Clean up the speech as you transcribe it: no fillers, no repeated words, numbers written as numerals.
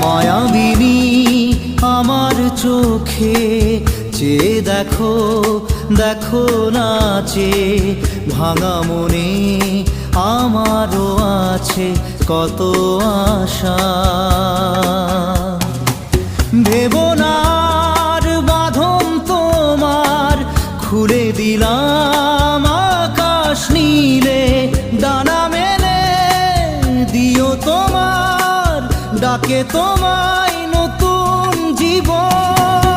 মায়াবিনী আমার চোখে চেয়ে দেখো, দেখো নাচে ভাঙা মনে আমারও আছে কত আশা। ভেবনার বাঁধন তোমার খুলে দিলাম আকাশ নীলে, ডানা মেলে দিও তোমার ডাকে তোমায় নতুন জীবন।